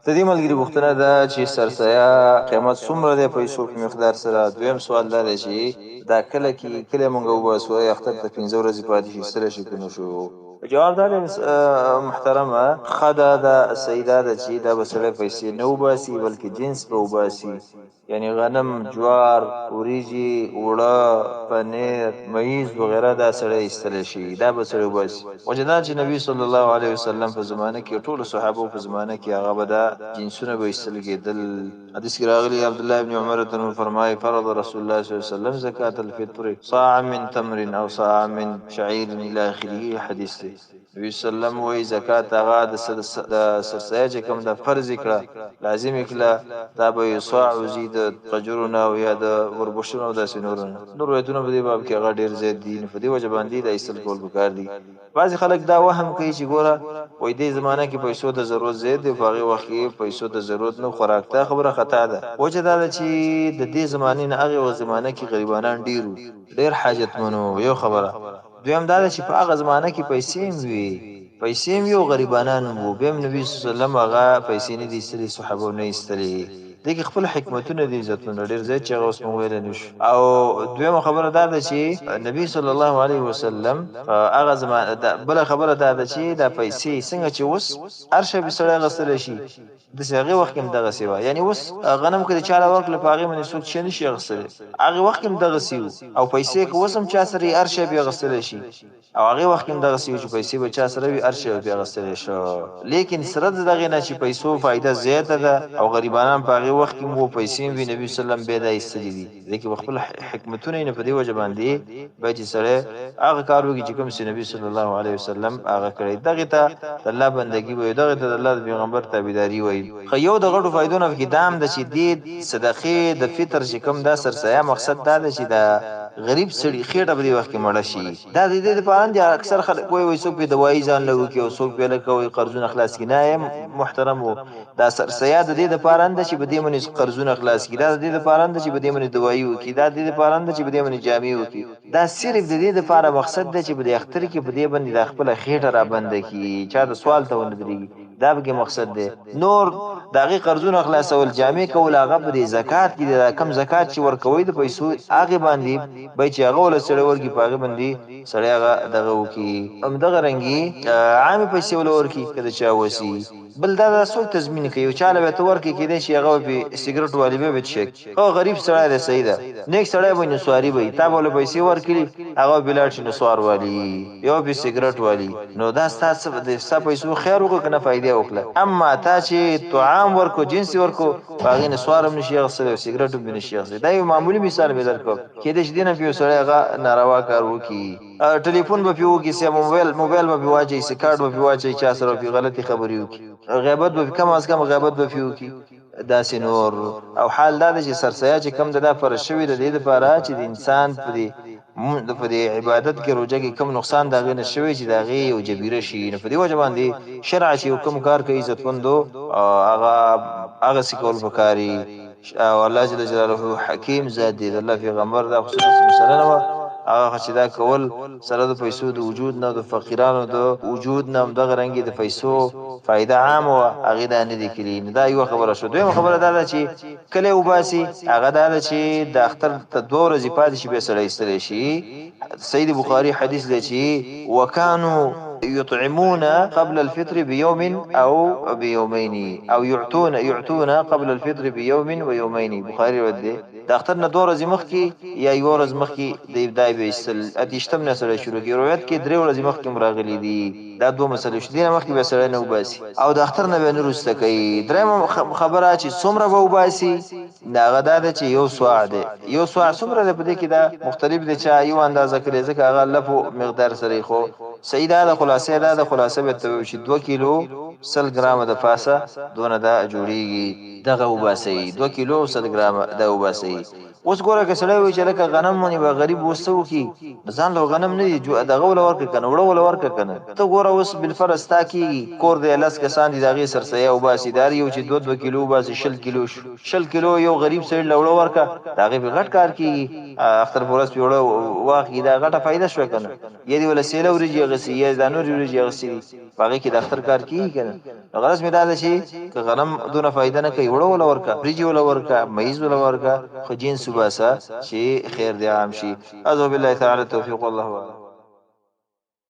د دې ملګري پوښتنه ده چې سرسایه قیمت څومره دی پیسو په مقدار سره. دویم سوال دا دی چې دا کله مونږ وباسو اختر ته 15 ورځې پاتې شي ستړی شي که نه شو. جواب دا دی محترمه ښه ده سیده ده چې دا به سړی پیسې نه وباسي بلکې جنس به وباسي، یعنی غنم، جوار، وریجې، اوړه، پنیر، مېز وغیره دا سړی ایستلی شي، دا به سړی وباسي. وجه دا چې نبي صلی الله علیه وسلم په زمانه کې ټولو صحابو په زمانه کې هغه به دا جنسونه به ایستل کېدل. حدیث کې راغلی عبدالله ابن عمر رضی فرمایي فرض رسول الله صلی الله علیه وسلم زکات الفطر صاع من تمر او صاع من شعير الى اخره. حدیث دی نبی صلی الله علیه وسلم وایي زکات هغه د سرسایه چې کوم د فرض کړه لازم کړه دا به صاع وزید قجرونه او یا د وربشونو او داسې نورونه. نور روایتونه په دې باب کې هغه ډېر زیات دي، په دې وجه باندې د ایستل کول پکار دي. بعضې خلک دا وهم کوي چې ګوره وایي دې زمانه کې پیسو ته ضرورت زیات دی، په هغې وخت کې پیسو ته ضرورت نه خوراک ته خبره خطا ده. وجه دا ده چې د دې زمانې نه هغې زمانه کې غریبانان ډېر حاجتمن وو، یو خبره. دویم دا ده چې په هغه زمانه کې پیسې هم وي او غریبانان وو، بیا هم نبي صلی الله علیه وسلم هغه پیسې نه دي ایستلې، صحابو نه ایستلې. دې کې خپل حکمتونه دي عزتونه ډېر زیات چې هغه اوس موږ ویلی نه شو. او دویمه خبره دا ده چې نبي صلی الله علیه وسلم هغه زمانه بله خبره دا ده چې دا پیسې څنګه چې اوس هر شی به سړی اخیستلی شي داسې هغې وخت کې هم دغسې وه. یعنې اوس غنم که د چا له ورکړله په هغې باندې څوک شی نه شي اخیستلی، هغې وخت کې هم دغسې وو. او پیسې که اوس هم چا سره وي هر شی به اخیستلی شي، او هغې وخت کې هم دغسې وو چې پیسې به چا سره وي هر شی به اخیستلی شو. لیکن سره د دغې نه چې پیسو فایده زیاته ده او غریبانان په هغې وخت کې مو پیسې وي نبي صلی الله علیه وسلم بیا دا ایستلي دي. دې کې به خپل حکمتونه یې نه په دې وجه باندې باید چې سړی هغه کار وکړي چې کوم چې نبي صلی الله علیه وسلم هغه کړی. دغې ته د الله بندګي وایي، دغې ته د الله د پیغمبر تابعداري وایي. خو یو د غټو فایدو نه پکې دا هم ده چې دې صدقې د فطر چې کوم دا سرسایه مقصد دا ده چې دا غریب سړي خېټه په دې وخت کې مړه شي. دا د دې دپاره نه دي اکثر خلک وایي څوک پرې دوايي ځان له وکړي او څوک پرې لکه وایي قرضونه خلاص کړي. نه محترم و دا سرسایه د دې دپاره نه ده چې په دې باندې قرضونه خلاص کړي، دا د دې دپاره نه ده چې په دې باندې دوايي وکړي، دا د دې دپاره نه ده چې په دې باندې جامې وکړي. دا صرف د دې دپاره مقصد ده چې په دې اختر کې په دې باندې دا خپله خېټه را بنده کړي، چا د سوال ته ونه درېږي. دا پکې مقصد دی. نور د هغې قرضونه خلاصول، جامې کول، هغه په دې زکات کې د کم زکات چې ورکوئ د پیسو هغې باندې باید چې هغه وله سړی ورکړي، په هغې باندې سړی هغه دغه وکړي. همدغه رنګې عامې پیسې وله ورکړي که د چا وسي. بل دا څوک تضمین کوي؟ یو چا له به ته ورکړي کېدای شي هغه به سګرټ والي به چک هو غریب سړی دی، صحیح ده، نیک سړی به نسواري به وي، تا به وله پیسې ورکړي هغه به لاړ شي نسوار والي، یو به سګرټ والي. نو دا ستا ستا پیسو خیر وکړه که نه فایدې وکړه. اما تا چې طعام ورکو، جنس ورکو، په هغې نسوار هم نشي اخیستلی او سګرټ هم نشي اخیستلی. دا یو معمولي مثال مې درکړو. کېدای شي دې نه په یو سړی هغه ناروا کار وکړي، ټلیفون به پرې وکړي، موبایل به پرې واچوي، سکاټ به پرې واچوي، چا سره به پرې غلطې خبرې وکړي، غیبت به کم از کم غیبت به پرې وکړي، داسې نور. او حال دا ده چې سرسایه چې کم ده دا فرض شوې د دې دپاره چې د انسان په دې عبادت کې روژه کې کم نقصان د هغې نه شوی چې د هغې یو جبیره شي. نو په دې وجه باندې شرع چې یو کم کار کوي عزتمندو هغسې کول پکار دي. او الله جل جلاله حکیم ذات دی، د الله پیغمبر دا خصوصي مسله نه وه هغه چې دا کول سره د پیسو د وجود نه، د فقیرانو د وجود نه، همدغه رنګې د پیسو فایده عامه وه هغې دا نه دي کړي. نو دا یوه خبره شو. دویمه خبره دا ده چې کله وباسي هغه دا ده چې د اختر ته 2 ورځې پاتې شي بیا سړی ایستلی شي. سید بخاري حدیث دی چې وکانو يطعمون قبل الفطر بيوم او بيومين او يعطون قبل الفطر بيوم ويومين. بخاري ود دی د اختر نه 2 ورځې مخکې یا 1 ورځ مخکې د ابتدای به ایستل، اتیشتم نه سړی شروع کړي. روایت کې 3 ورځې مخکې هم راغلي دي. دا 2 مسلې شو، دې نه مخکې به سړی نه وباسي او د اختر نه به نه وروسته کوي. درېیمه خبره چې څومره به وباسي د هغه دا ده چې 1 سوع دی. 1 سوع څومره دی؟ په دې کې دا مختلف دی، چا یو اندازه کړې ځکه هغه لفو مقدار سره خو صحیح ده. د خلاصه به ته چې 2 کیلو 100 ګرامه د پاسه دونه دا جوړیږي، دغه وباسئ. 2 کیلو 100 ګرامه دا وباسئ. اوس ګوره که سړی وي چې لکه غنم مونږ به غریب وسو کی ځان له غنم نه دی جو دغه ول ورک کنه وړو ول ورک کنه ته ګوره اوس بل فرستا کی کور دی لاس کسان دي دغه سرسیا او باسي دار یو چې 2 کیلو باسي 0 کیلو 0 کیلو یو غریب سړی لوړو ورکا دغه به غټ کار کی اختر پورس پیوړو واخی دا غټه فائدہ شو کنه یی دی ول سیله ورږي غسی یی دا نور ورږي غسی باقي کې د اختر کار کی کنه غرض می دا شي ک غنم دونه فائدہ نه کوي وړو ول ورکا ورږي ول ورکا مېز ول ورکا خو جنس باسا چې خیر دی عام شي اذو بالله تعالی توفیق والله